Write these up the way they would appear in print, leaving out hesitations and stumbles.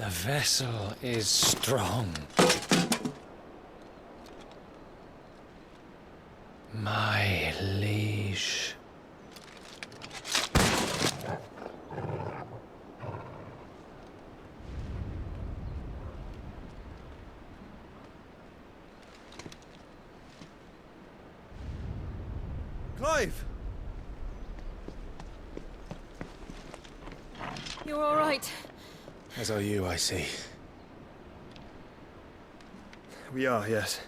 The vessel is strong. My liege. Clive! You're all right. As are you, I see. We are, yes.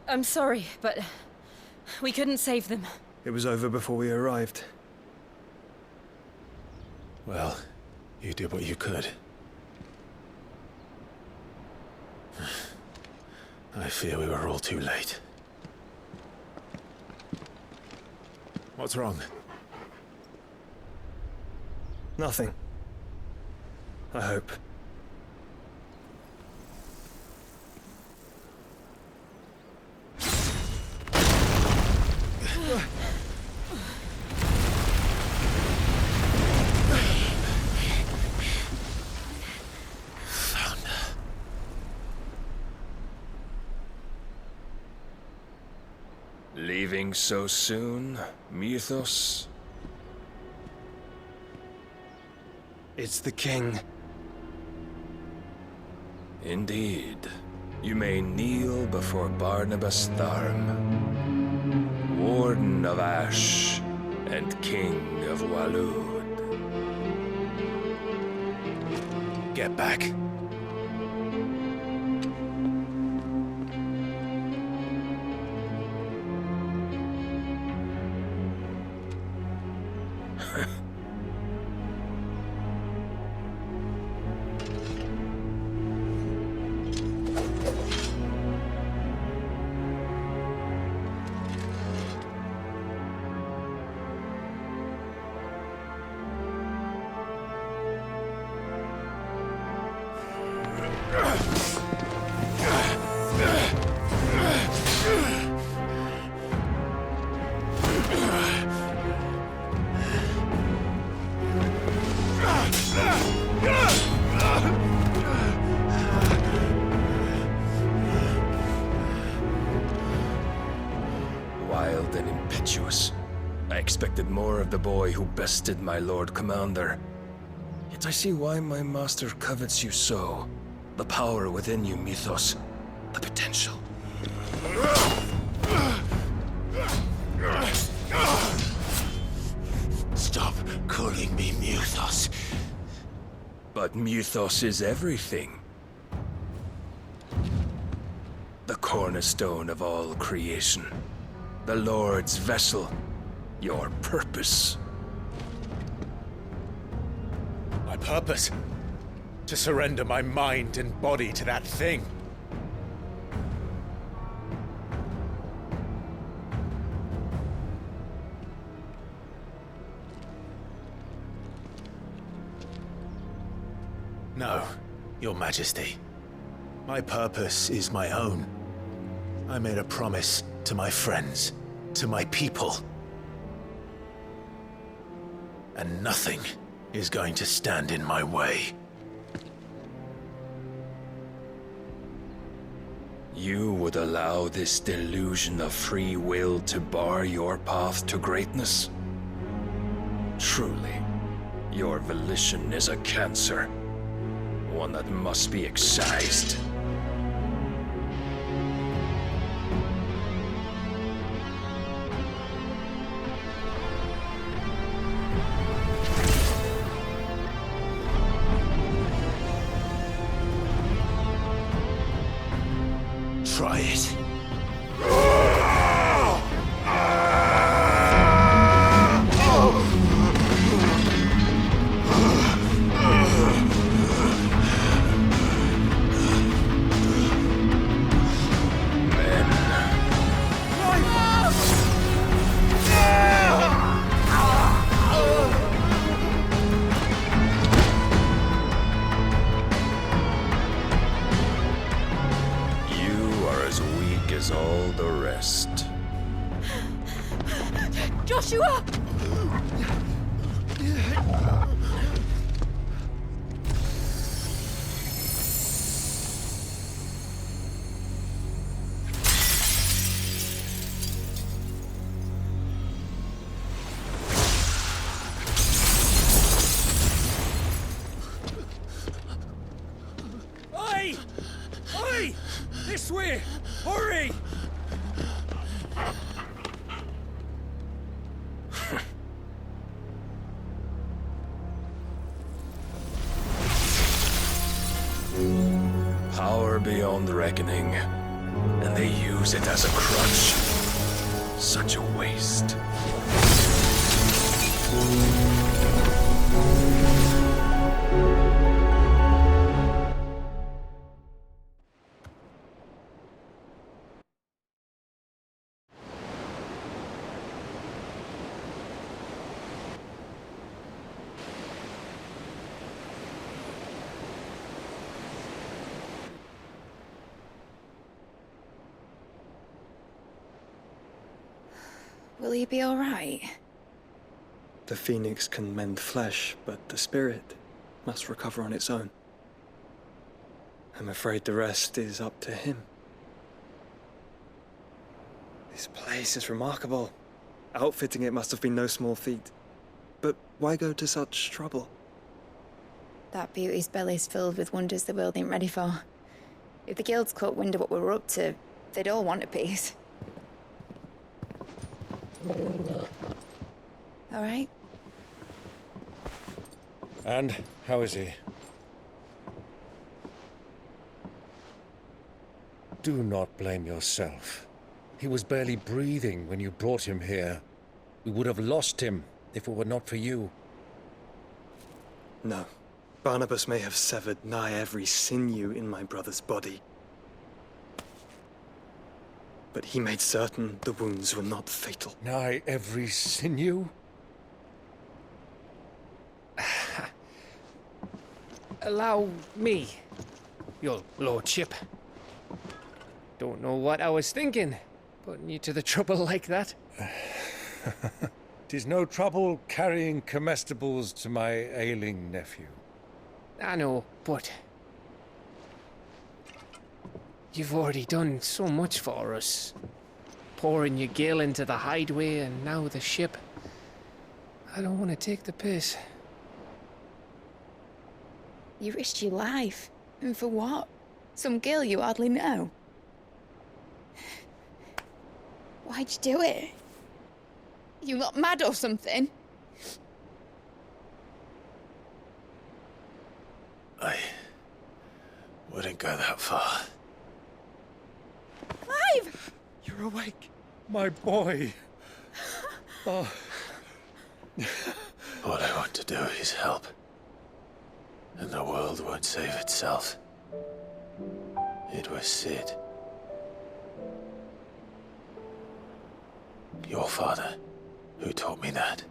I'm sorry, but we couldn't save them. It was over before we arrived. Well, you did what you could. I fear we were all too late. What's wrong? Nothing. I hope. Leaving so soon, Mythos? It's the king. Indeed. You may kneel before Barnabas Tharm, Warden of Ash and King of Waloed. Get back. Wild and impetuous. I expected more of the boy who bested my Lord Commander. Yet I see why my master covets you so. The power within you, Mythos. The potential. Stop calling me Mythos. But Mythos is everything. The cornerstone of all creation. The Lord's vessel. Your purpose. My purpose? To surrender my mind and body to that thing. No, Your Majesty. My purpose is my own. I made a promise to my friends, to my people. And nothing is going to stand in my way. You would allow this delusion of free will to bar your path to greatness? Truly, your volition is a cancer. One that must be excised. Try it. All the rest. Joshua! Hey! Oi! This way! Hurry! Power beyond reckoning, and they use it as a crutch. Such a waste. Will he be all right? The phoenix can mend flesh, but the spirit must recover on its own. I'm afraid the rest is up to him. This place is remarkable. Outfitting it must have been no small feat. But why go to such trouble? That beauty's belly's filled with wonders the world ain't ready for. If the guilds caught wind of what we were up to, they'd all want a piece. All right? And how is he? Do not blame yourself. He was barely breathing when you brought him here. We would have lost him if it were not for you. No. Barnabas may have severed nigh every sinew in my brother's body. But he made certain the wounds were not fatal. Nigh every sinew? Allow me, your lordship. Don't know what I was thinking, putting you to the trouble like that. 'Tis no trouble carrying comestibles to my ailing nephew. I know, but you've already done so much for us. Pouring your gil into the hideaway and now the ship. I don't want to take the piss. You risked your life. And for what? Some girl you hardly know. Why'd you do it? You got mad or something? I wouldn't go that far. Clive! You're awake, my boy. Oh. All I want to do is help. And the world won't save itself. It was Sid. Your father, who taught me that.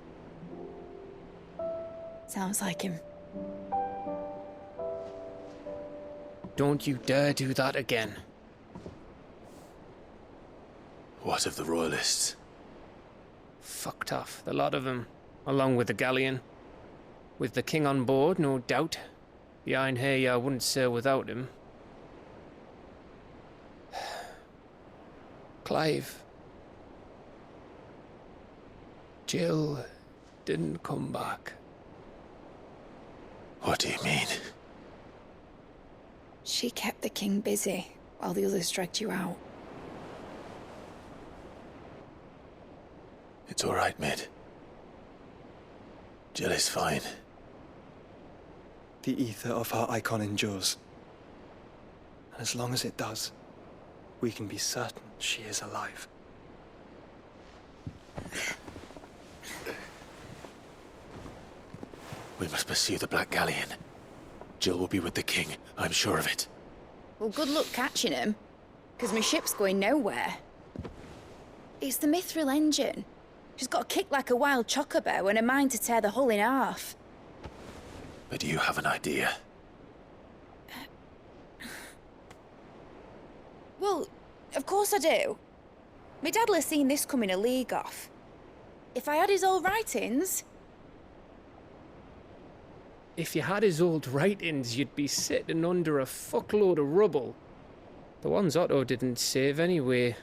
Sounds like him. Don't you dare do that again. What of the Royalists? Fucked off, the lot of them, along with the galleon. With the king on board, no doubt. Behind here, I wouldn't sail without him. Clive. Jill didn't come back. What do you mean? She kept the king busy while the others dragged you out. It's all right, Mid. Jill is fine. The ether of her icon endures. And as long as it does, we can be certain she is alive. We must pursue the Black Galleon. Jill will be with the king, I'm sure of it. Well, good luck catching him, because my ship's going nowhere. It's the Mithril engine. She's got a kick like a wild chocobo and a mind to tear the hull in half. But do you have an idea? Well, of course I do. My dad'll have seen this coming a league off. If I had his old writings... If you had his old writings, you'd be sitting under a fuckload of rubble. The ones Otto didn't save anyway.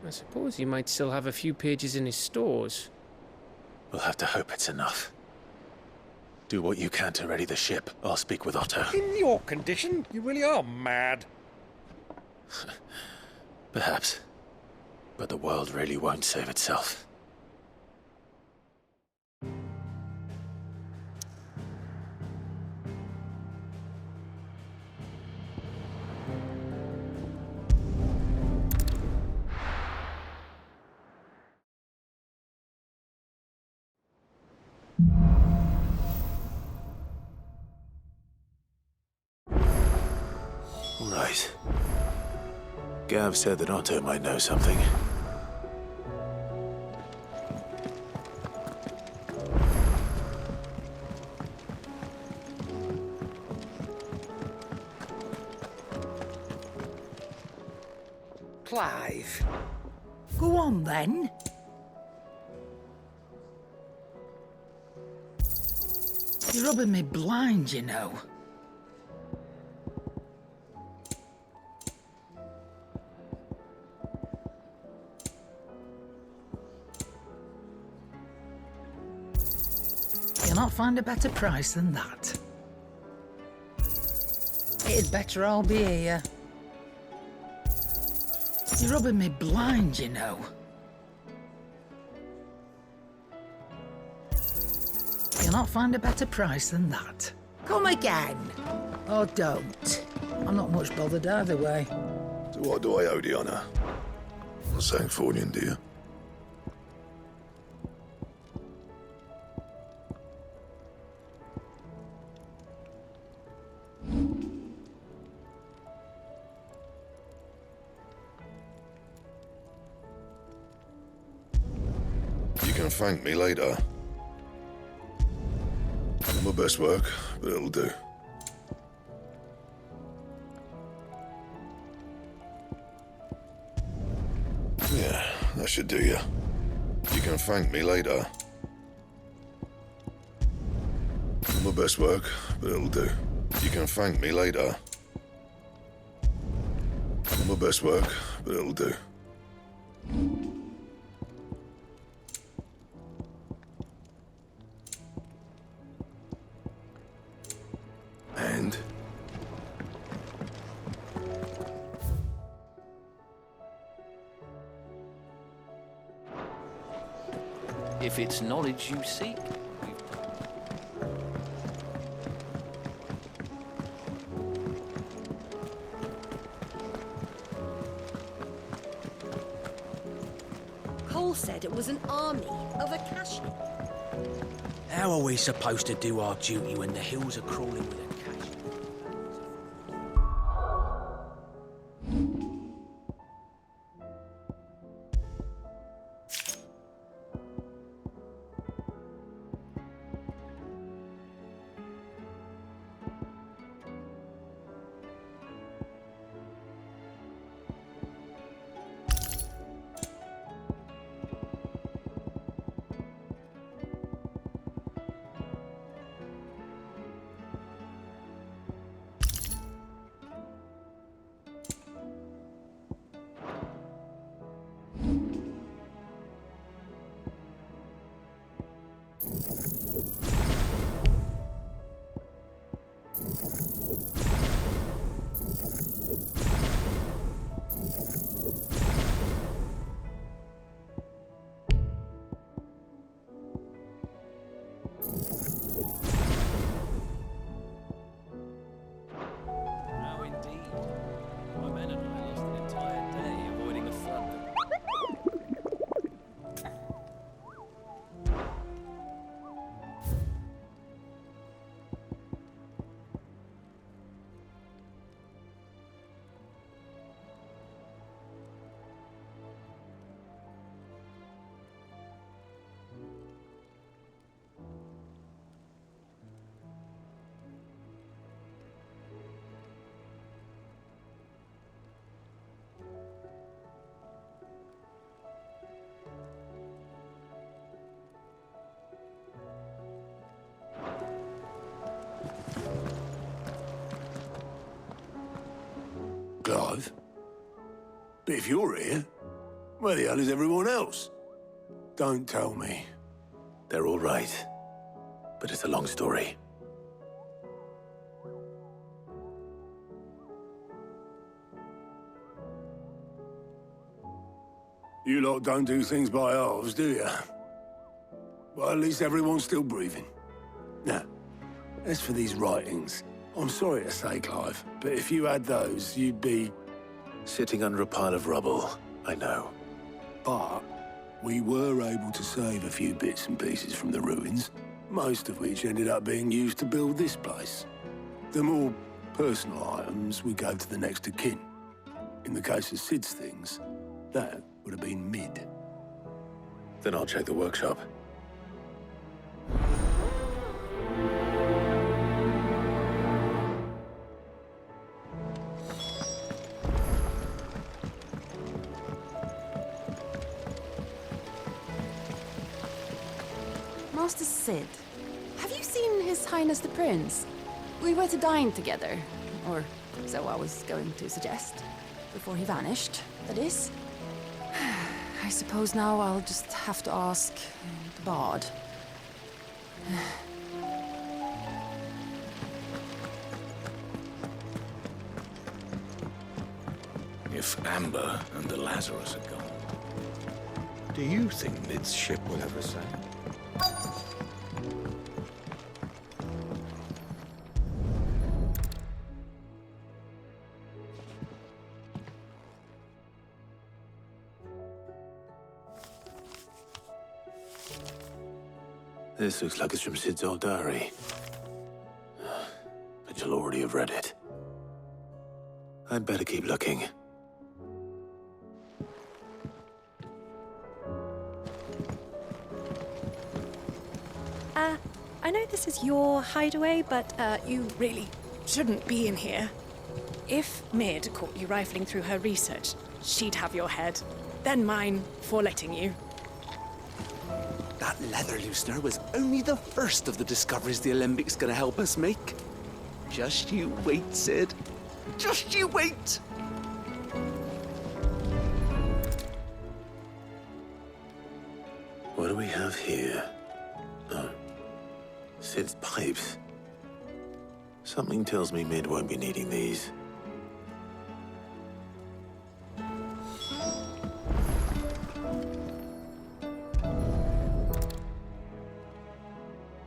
I suppose he might still have a few pages in his stores. We'll have to hope it's enough. Do what you can to ready the ship. I'll speak with Otto. In your condition, you really are mad. Perhaps. But the world really won't save itself. Right. Gav said that Otto might know something. Clive. Go on, then. You're rubbing me blind, you know. You'll not find a better price than that. It'd better all be here. You're rubbing me blind, you know. You'll not find a better price than that. Come again. Or don't. I'm not much bothered either way. So what do I owe the honour? A Sancthornian, do you? You can thank me later. Not my best work, but it'll do. Yeah, that should do you. You can thank me later. Not my best work, but it'll do. You can thank me later. Not my best work, but it'll do. And? If it's knowledge you seek, Cole said it was an army of Akashi. how are we supposed to do our duty when the hills are crawling with a cash? No, indeed. My men and I lost an entire day avoiding a flood. Clive? But if you're here, where the hell is everyone else? Don't tell me. They're all right. but it's a long story. You lot don't do things by halves, do you? Well, at least everyone's still breathing. Now, as for these writings, I'm sorry to say, Clive, but if you had those, you'd be... Sitting under a pile of rubble, I know. But we were able to save a few bits and pieces from the ruins, most of which ended up being used to build this place. The more personal items we gave to the next of kin. In the case of Sid's things, that would have been mid. Then I'll check the workshop. Master Sid, have you seen His Highness the Prince? We were to dine together, or so I was going to suggest. Before he vanished, that is. I suppose now I'll just have to ask the Bard. If Amber and the Lazarus are gone, do you think Mid's ship will ever sail? This looks like it's from Sid's old diary. But you'll already have read it. I'd better keep looking. I know this is your hideaway, but you really shouldn't be in here. If Mid caught you rifling through her research, she'd have your head, then mine for letting you. That leather loosener was only the first of the discoveries the Alembic gonna help us make. Just you wait, Sid. Just you wait! What do we have here? Oh. Sid's pipes. Something tells me Mid won't be needing these.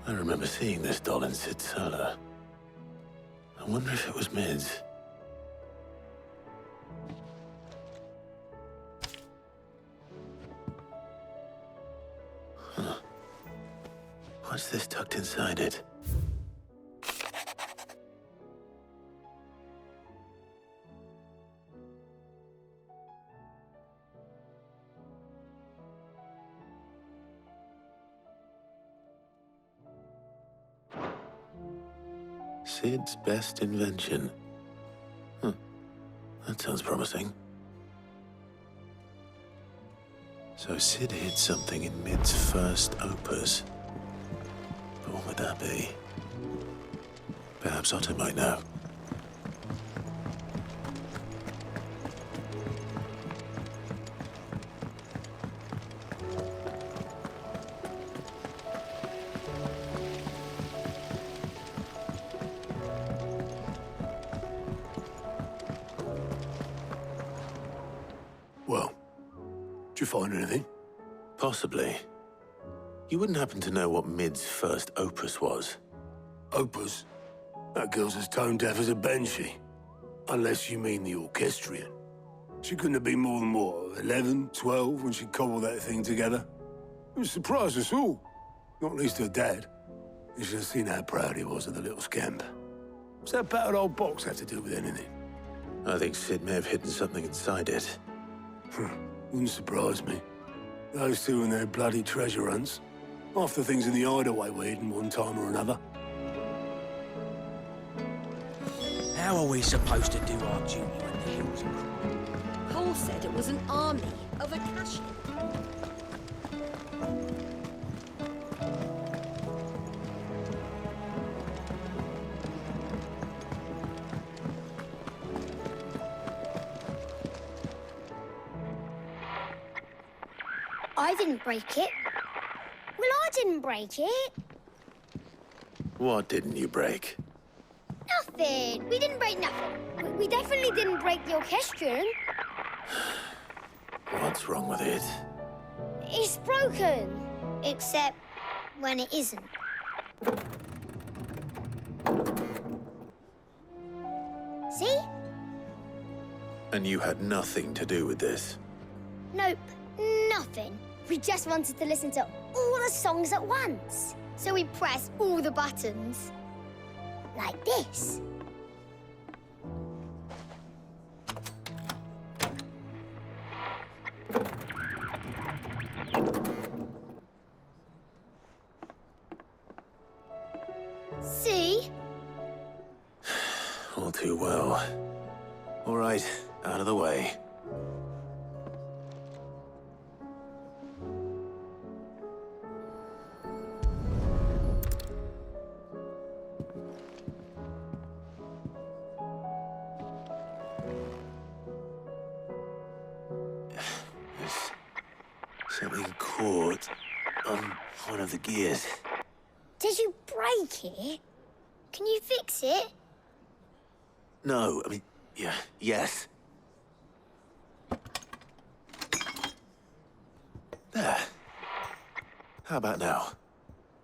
I remember seeing this doll in Sid's cellar. I wonder if it was Mid's. Huh. What's this tucked inside it? Sid's best invention. Huh. That sounds promising. So Sid hid something in Mid's first opus. But what would that be? Perhaps Otto might know. Well, did you find anything? Possibly. You wouldn't happen to know what Mid's first opus was? Opus? That girl's as tone deaf as a banshee. Unless you mean the orchestrion. She couldn't have been more than, what, 11, 12 when she cobbled that thing together? It surprised us all. Not least her dad. You should have seen how proud he was of the little scamp. What's that battered old box have to do with anything? I think Sid may have hidden something inside it. Wouldn't surprise me. Those two and their bloody treasure hunts. Half the things in the hideaway were hidden one time or another. How are we supposed to do our duty when the hills are cruel? Cole said it was an army of Akashi. I didn't break it. Well, I didn't break it. What didn't you break? Nothing. We didn't break nothing. We definitely didn't break the orchestrion. What's wrong with it? It's broken. Except when it isn't. See? And you had nothing to do with this? Nope, nothing. We just wanted to listen to all the songs at once. So we pressed all the buttons. Like this. See? All too well. All right, out of the way. There's something caught on one of the gears. Did you break it? Can you fix it? No, I mean, yeah, yes. There. How about now?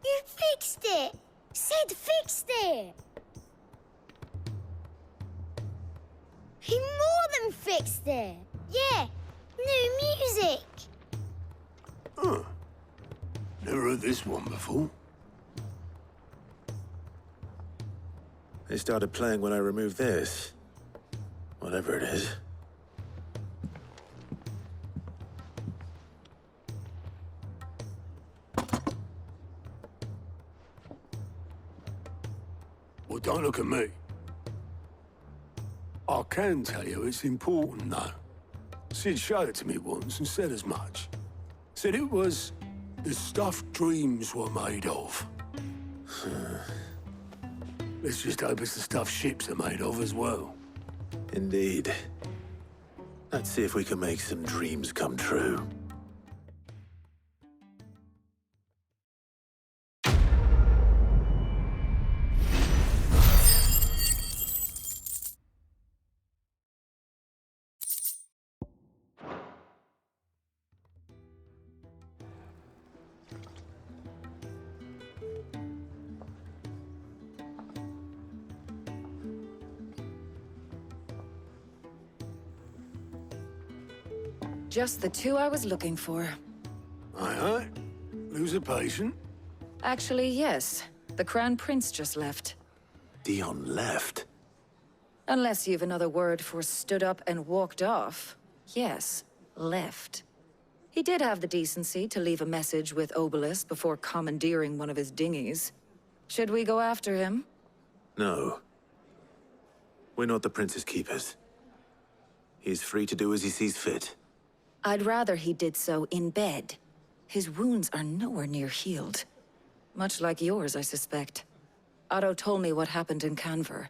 You fixed it! Sid fixed it! He more than fixed it! Yeah, new music! Huh. Never heard this one before. They started playing when I removed this. Whatever it is. Well, don't look at me. I can tell you it's important, though. Sid showed it to me once and said as much. Said it was the stuff dreams were made of. Let's just hope it's the stuff ships are made of as well. Indeed. Let's see if we can make some dreams come true. Just the two I was looking for. Aye. Lose a patient? Actually, yes. The Crown Prince just left. Dion left? Unless you've another word for stood up and walked off. Yes, left. He did have the decency to leave a message with Obelisk before commandeering one of his dinghies. Should we go after him? No. We're not the Prince's keepers. He's free to do as he sees fit. I'd rather he did so in bed. His wounds are nowhere near healed. Much like yours, I suspect. Otto told me what happened in Canver.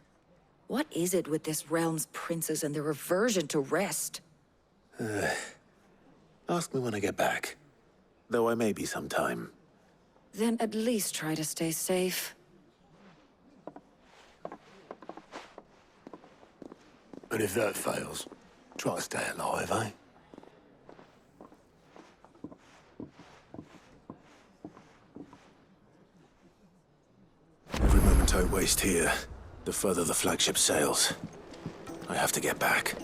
What is it with this realm's princes and their aversion to rest? Ask me when I get back. Though I may be sometime. Then at least try to stay safe. And if that fails, try to stay alive, eh? Every moment I waste here, the further the flagship sails. I have to get back.